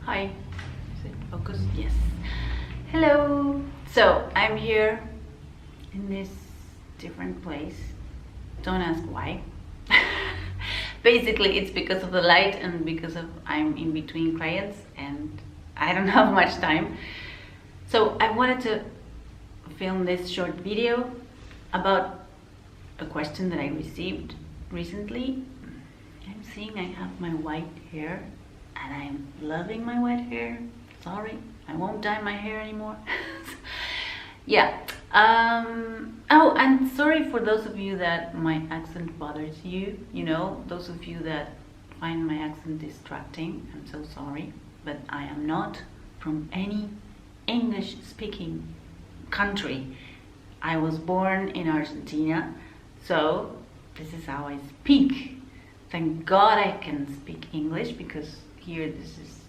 Hi. Is it focused? Yes. Hello. So I'm here in this different place. Don't ask why. Basically, it's because of the light and because of I'm in between clients and I don't have much time. So I wanted to film this short video about a question that I received recently. I'm seeing I have my white hair and I'm loving my white hair. Sorry, I won't dye my hair anymore. Yeah. Oh, and sorry for those of you that my accent bothers you. You know, those of you that find my accent distracting. I'm so sorry, but I am not from any English-speaking country. I was born in Argentina, so this is how I speak. Thank God I can speak English, because here this is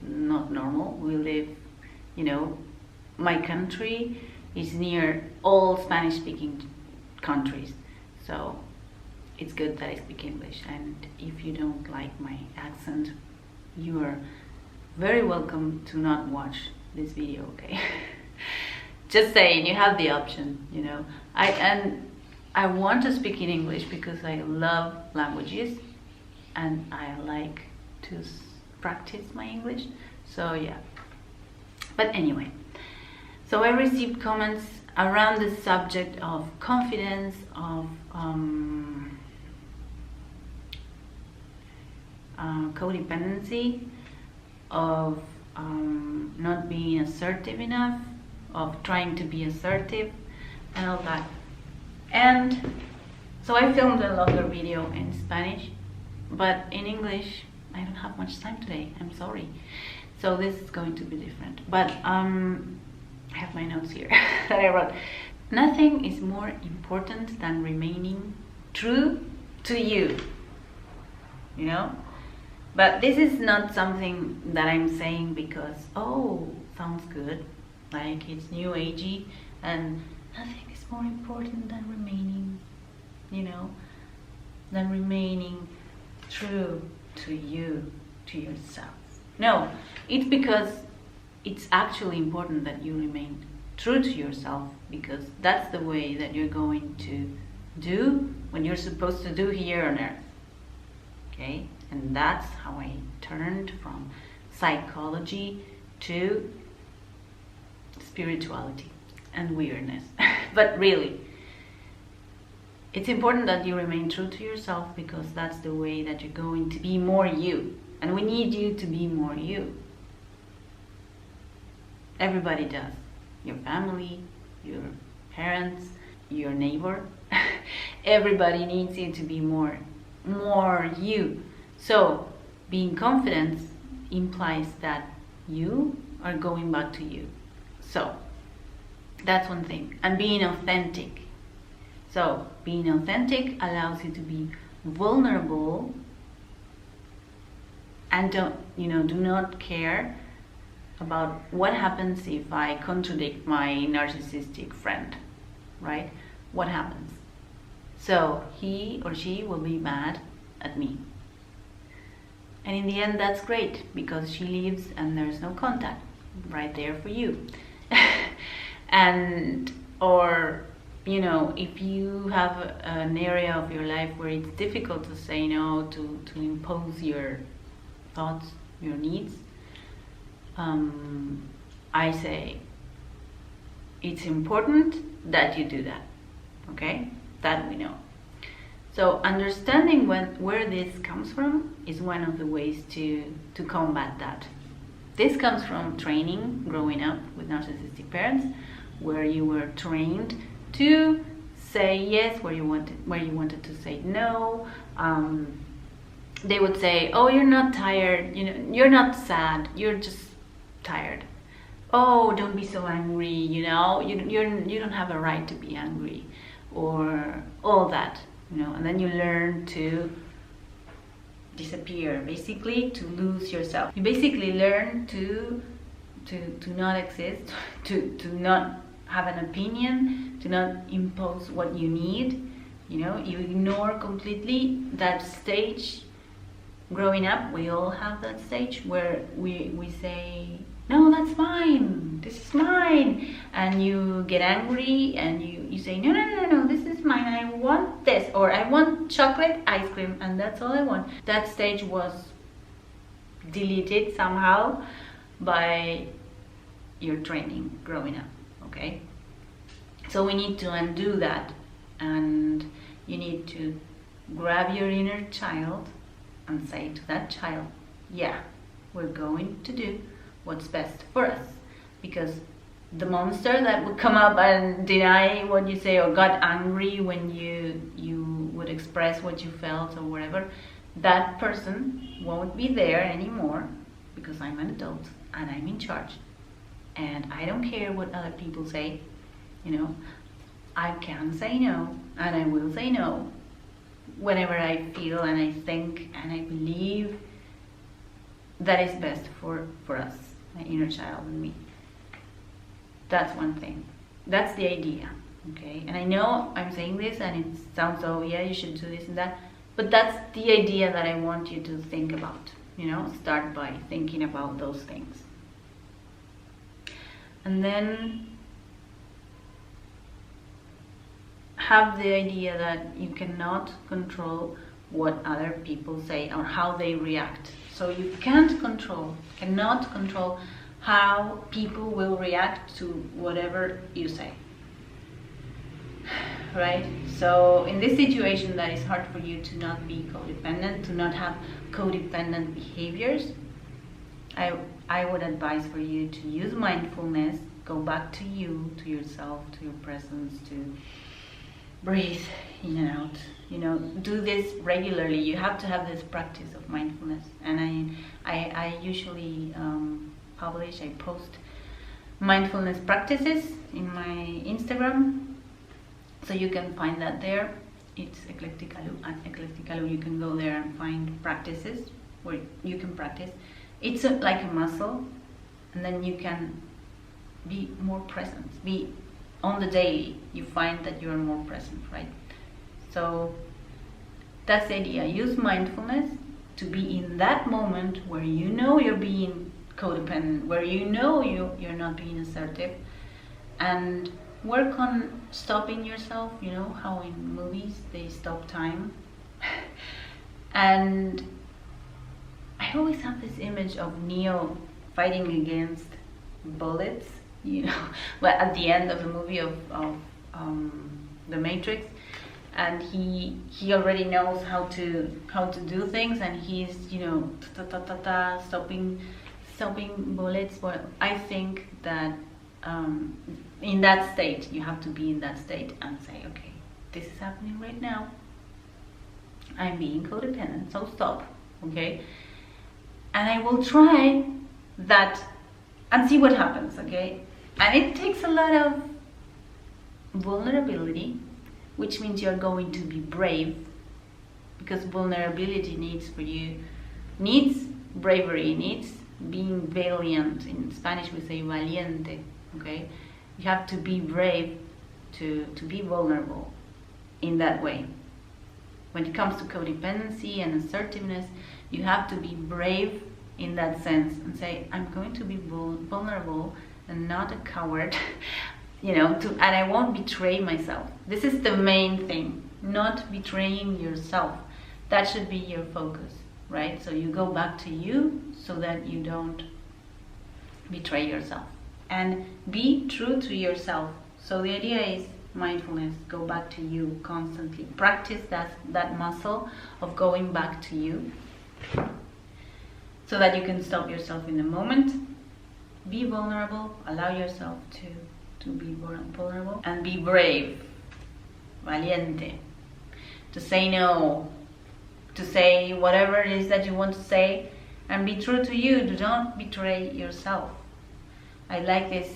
not normal. We live, you know, my country is near all Spanish-speaking countries, so it's good that I speak English. And if you don't like my accent, you are very welcome to not watch this video, okay? Just saying, you have the option, you know. I want to speak in English because I love languages and I like to practice my English. So yeah. But anyway, so I received comments around the subject of confidence, of codependency, of not being assertive enough, of trying to be assertive, and all that. And so I filmed a longer video in Spanish, but in English I don't have much time today, I'm sorry. So this is going to be different. But I have my notes here that I wrote. Nothing is more important than remaining true to you, you know? But this is not something that I'm saying because, oh, sounds good, like it's new agey, and nothing is more important than remaining, you know, than remaining true to you, to yourself. No, it's because it's actually important that you remain true to yourself, because that's the way that you're going to do what you're supposed to do here on earth. Okay? And that's how I turned from psychology to spirituality and weirdness. But really, it's important that you remain true to yourself, because that's the way that you're going to be more you. And we need you to be more you. Everybody does. Your family, your parents, your neighbor. Everybody needs you to be more you. So being confident implies that you are going back to you. So that's one thing. And being authentic. So being authentic allows you to be vulnerable and do not care about what happens if I contradict my narcissistic friend, right? What happens? So he or she will be mad at me. And in the end, that's great, because she leaves and there's no contact right there for you. And, or, you know, if you have an area of your life where it's difficult to say no, to impose your thoughts, your needs, I say it's important that you do that, okay? That we know. So understanding where this comes from is one of the ways to combat that. This comes from training, growing up with narcissistic parents, where you were trained to say yes where you wanted to say no. They would say, oh, you're not tired, you know, you're not sad, you're just tired. Oh, don't be so angry, you know, you don't have a right to be angry, or all that, you know. And then you learn to disappear, basically, to lose yourself. You basically learn to not exist, to not have an opinion, to not impose what you need, you know. You ignore completely that stage growing up, we all have that stage where we say, no, that's mine, this is mine, and you get angry and you say, no, no, no, no, this is mine, I want this, or I want chocolate ice cream, and that's all I want. That stage was deleted somehow by your training growing up, okay? So we need to undo that, and you need to grab your inner child and say to that child, yeah, we're going to do what's best for us. Because the monster that would come up and deny what you say, or got angry when you would express what you felt or whatever, that person won't be there anymore, because I'm an adult and I'm in charge. And I don't care what other people say, you know. I can say no, and I will say no whenever I feel and I think and I believe that is best for us, my inner child and me. That's one thing. That's the idea, okay? And I know I'm saying this and it sounds, oh yeah, you should do this and that, but that's the idea that I want you to think about, you know. Start by thinking about those things. And then have the idea that you cannot control what other people say or how they react. So you cannot control how people will react to whatever you say, right? So in this situation that is hard for you to not be codependent, to not have codependent behaviors, I would advise for you to use mindfulness, go back to you, to yourself, to your presence, to breathe in and out, you know. Do this regularly. You have to have this practice of mindfulness. And I usually I post mindfulness practices in my Instagram, so you can find that there. It's Eclectic at Eclectic. You can go there and find practices where you can practice. It's like a muscle, and then you can be more present, be on the daily, you find that you're more present, right? So that's the idea. Use mindfulness to be in that moment where you know you're being codependent, where you know you're not being assertive, and work on stopping yourself. You know how in movies they stop time. And I always have this image of Neo fighting against bullets, you know, but at the end of the movie of The Matrix, and he already knows how to do things, and he's, you know, stopping bullets. But I think that in that state, you have to be in that state and say, okay, this is happening right now, I'm being codependent, so stop, okay? And I will try that and see what happens, okay? And it takes a lot of vulnerability, which means you're going to be brave, because vulnerability needs bravery, needs being valiant. In Spanish we say valiente, okay? You have to be brave to be vulnerable in that way. When it comes to codependency and assertiveness, you have to be brave in that sense and say, I'm going to be vulnerable and not a coward, you know, and I won't betray myself. This is the main thing, not betraying yourself. That should be your focus, right? So you go back to you so that you don't betray yourself. And be true to yourself. So the idea is mindfulness, go back to you constantly. Practice that muscle of going back to you, so that you can stop yourself in the moment. Be vulnerable, allow yourself to be vulnerable, and be brave, valiente, to say no, to say whatever it is that you want to say, and be true to you. Do not betray yourself. I like this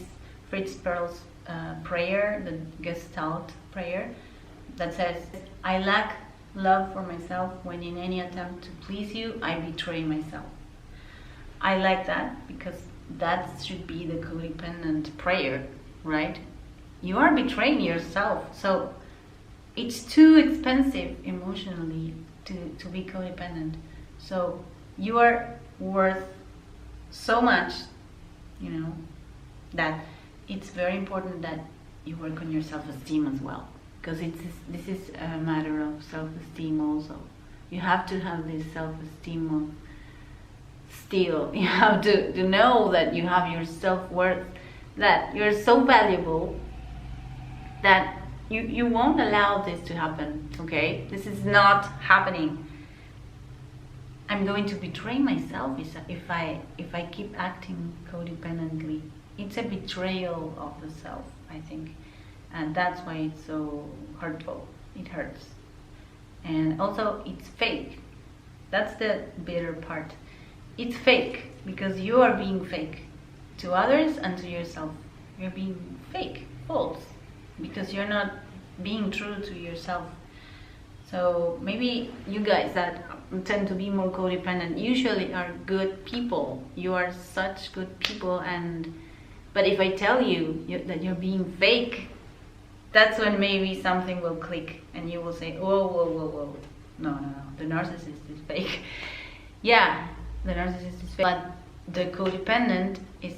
Fritz Perls prayer, the Gestalt prayer, that says, I lack love for myself when in any attempt to please you, I betray myself. I like that, because that should be the codependent prayer, right? You are betraying yourself, so it's too expensive emotionally to be codependent. So you are worth so much, you know, that it's very important that you work on your self-esteem as well, because this is a matter of self-esteem also. You have to have this self-esteem of still. You have to know that you have your self-worth, that you're so valuable that you won't allow this to happen, okay? This is not happening. I'm going to betray myself if I keep acting codependently. It's a betrayal of the self, I think. And that's why it's so hurtful. It hurts. And also, it's fake. That's the bitter part. It's fake because you are being fake to others and to yourself. You're being fake, false, because you're not being true to yourself. So maybe you guys that tend to be more codependent usually are good people. You are such good people, but if I tell you that you're being fake, that's when maybe something will click and you will say, whoa, whoa, whoa, whoa. No, the narcissist is fake. Yeah, the narcissist is fake, but the codependent is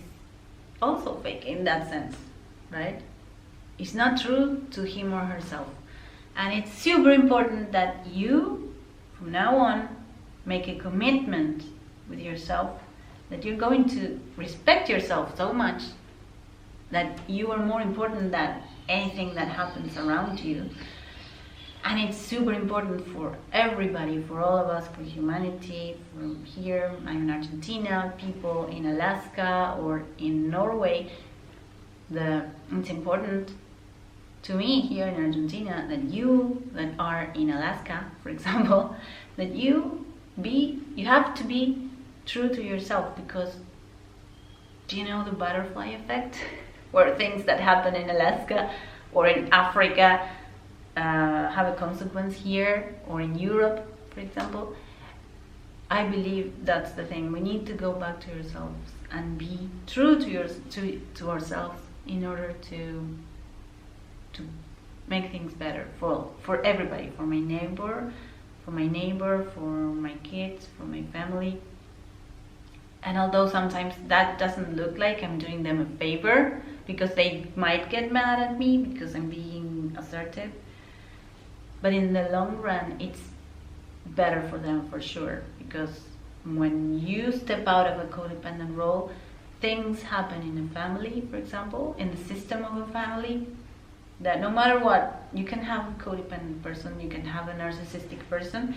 also fake in that sense, right? It's not true to him or herself. And it's super important that you, from now on, make a commitment with yourself that you're going to respect yourself so much that you are more important than anything that happens around you. And it's super important for everybody, for all of us, for humanity, from here, I'm in Argentina, people in Alaska or in Norway. It's important to me here in Argentina that you that are in Alaska, for example, that you have to be true to yourself, because do you know the butterfly effect? Where things that happen in Alaska or in Africa have a consequence here, or in Europe, for example. I believe that's the thing. We need to go back to ourselves and be true to ourselves in order to make things better for everybody, for my neighbor, for my kids, for my family. And although sometimes that doesn't look like I'm doing them a favor, because they might get mad at me because I'm being assertive, but in the long run it's better for them for sure, because when you step out of a codependent role, things happen in a family, for example, in the system of a family, that no matter what, you can have a codependent person, you can have a narcissistic person,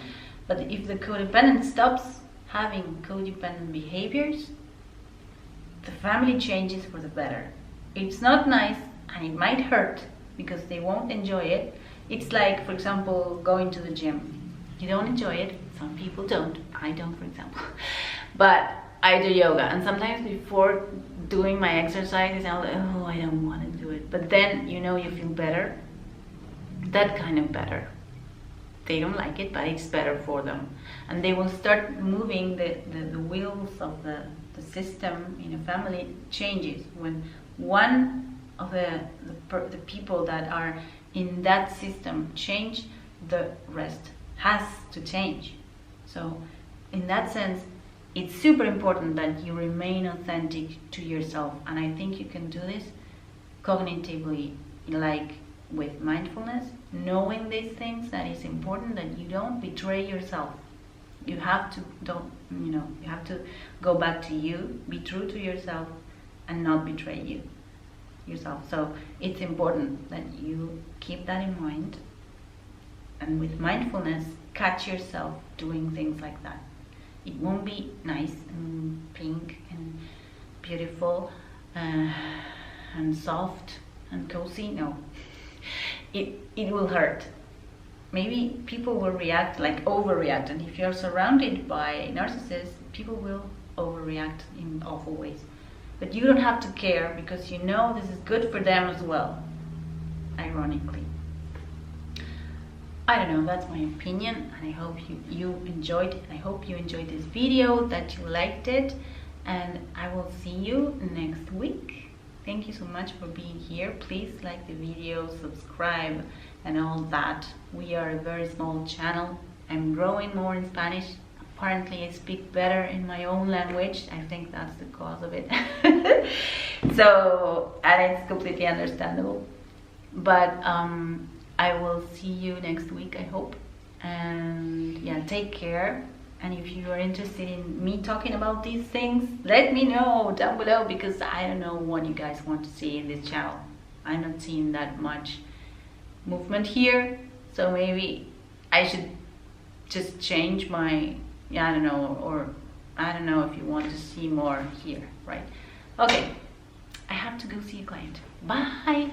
but if the codependent stops having codependent behaviors, the family changes for the better. It's not nice and it might hurt because they won't enjoy it. It's like, for example, going to the gym. You don't enjoy it. Some people don't. I don't, for example. But I do yoga, and sometimes before doing my exercises, I'll like, oh, I don't want to do it. But then, you feel better. That kind of better. They don't like it, but it's better for them. And they will start moving the wheels of the system in a family changes. When one of the people that are in that system change, the rest has to change. So in that sense, it's super important that you remain authentic to yourself. And I think you can do this cognitively, like with mindfulness, knowing these things, that is important, that you don't betray yourself. You have to you have to go back to you, be true to yourself, and not betray yourself. So it's important that you keep that in mind, and with mindfulness, catch yourself doing things like that. It won't be nice and pink and beautiful and soft and cozy. No, it will hurt. Maybe people will react, like overreact, and if you're surrounded by narcissists, people will overreact in awful ways. But you don't have to care, because you know this is good for them as well, ironically. I don't know, that's my opinion, and I hope you enjoyed it. I hope you enjoyed this video, that you liked it, and I will see you next week. Thank you so much for being here. Please like the video, subscribe, and all that. We are a very small channel. I'm growing more in Spanish. apparently I speak better in my own language. I think that's the cause of it. So, and it's completely understandable. But I will see you next week, I hope. And yeah, take care. And if you are interested in me talking about these things, let me know down below, because I don't know what you guys want to see in this channel. I'm not seeing that much movement here, so maybe I should just change my, yeah, I don't know, or I don't know if you want to see more here, right? Okay, I have to go see a client. Bye!